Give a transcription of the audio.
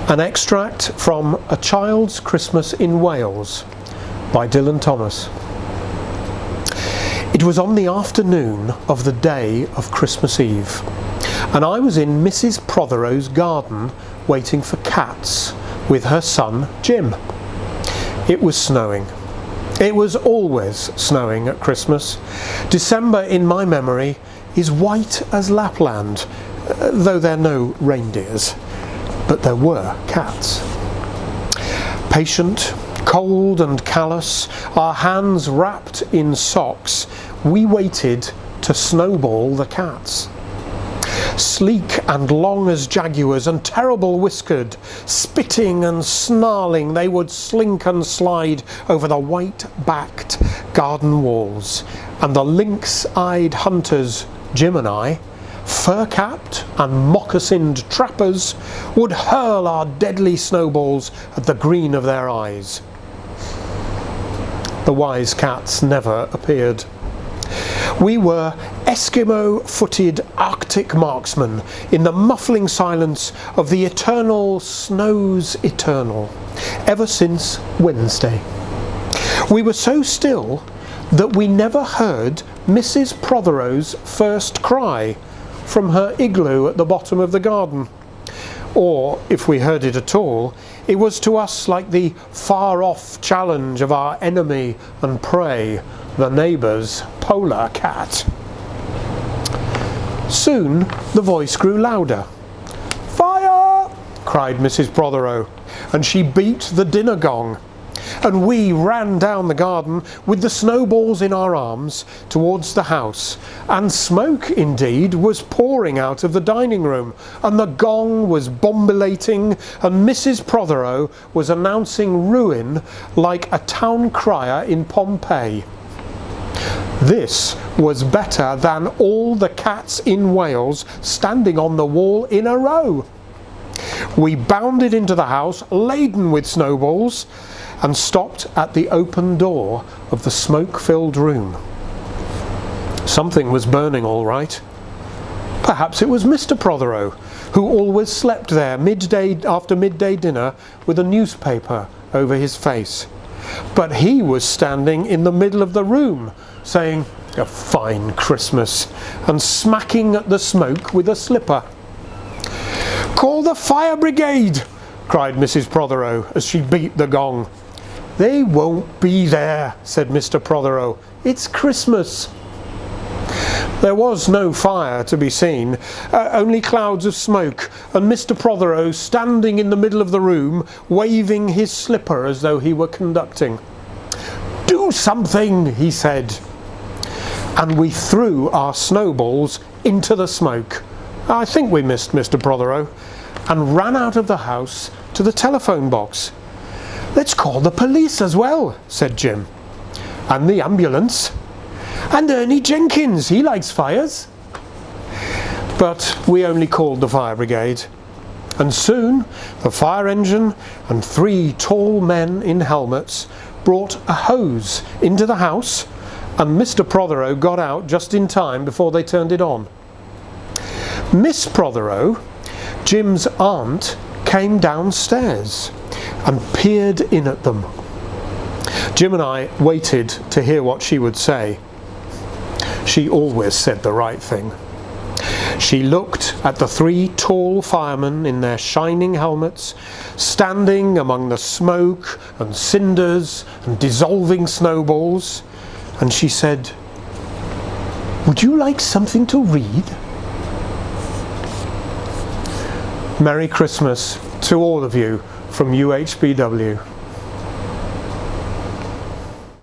An extract from A Child's Christmas in Wales by Dylan Thomas. It was on the afternoon of the day of Christmas Eve, and I was in Mrs. Prothero's garden waiting for cats with her son Jim. It was snowing. It was always snowing at Christmas. December in my memory is white as Lapland, though there are no reindeers. But there were cats. Patient, cold and callous, our hands wrapped in socks, we waited to snowball the cats. Sleek and long as jaguars and terrible whiskered, spitting and snarling, they would slink and slide over the white-backed garden walls, and the lynx-eyed hunters, Jim and I, fur-capped and moccasined trappers, would hurl our deadly snowballs at the green of their eyes. The wise cats never appeared. We were Eskimo-footed Arctic marksmen in the muffling silence of the eternal snows eternal, ever since Wednesday. We were so still that we never heard Mrs. Prothero's first cry from her igloo at the bottom of the garden. Or, if we heard it at all, it was to us like the far-off challenge of our enemy and prey, the neighbour's polar cat. Soon the voice grew louder. "Fire!" cried Mrs. Prothero, and she beat the dinner gong. And we ran down the garden with the snowballs in our arms towards the house, and smoke indeed was pouring out of the dining room, and the gong was bombilating, and Mrs. Prothero was announcing ruin like a town crier in Pompeii. This was better than all the cats in Wales standing on the wall in a row. We bounded into the house laden with snowballs and stopped at the open door of the smoke-filled room. Something was burning all right. Perhaps it was Mr. Prothero, who always slept there after midday dinner with a newspaper over his face. But he was standing in the middle of the room, saying, "A fine Christmas," and smacking at the smoke with a slipper. "Call the fire brigade!" cried Mrs. Prothero as she beat the gong. "They won't be there," said Mr. Prothero. "It's Christmas." There was no fire to be seen, only clouds of smoke, and Mr. Prothero standing in the middle of the room, waving his slipper as though he were conducting. "Do something," he said. And we threw our snowballs into the smoke. I think we missed Mr. Prothero, and ran out of the house to the telephone box. "Let's call the police as well," said Jim. "And the ambulance. And Ernie Jenkins, he likes fires." But we only called the fire brigade. And soon the fire engine and 3 tall men in helmets brought a hose into the house, and Mr. Prothero got out just in time before they turned it on. Miss Prothero, Jim's aunt, came downstairs and peered in at them. Jim and I waited to hear what she would say. She always said the right thing. She looked at the 3 tall firemen in their shining helmets, standing among the smoke and cinders and dissolving snowballs, and she said, "Would you like something to read?" Merry Christmas to all of you from UHBW.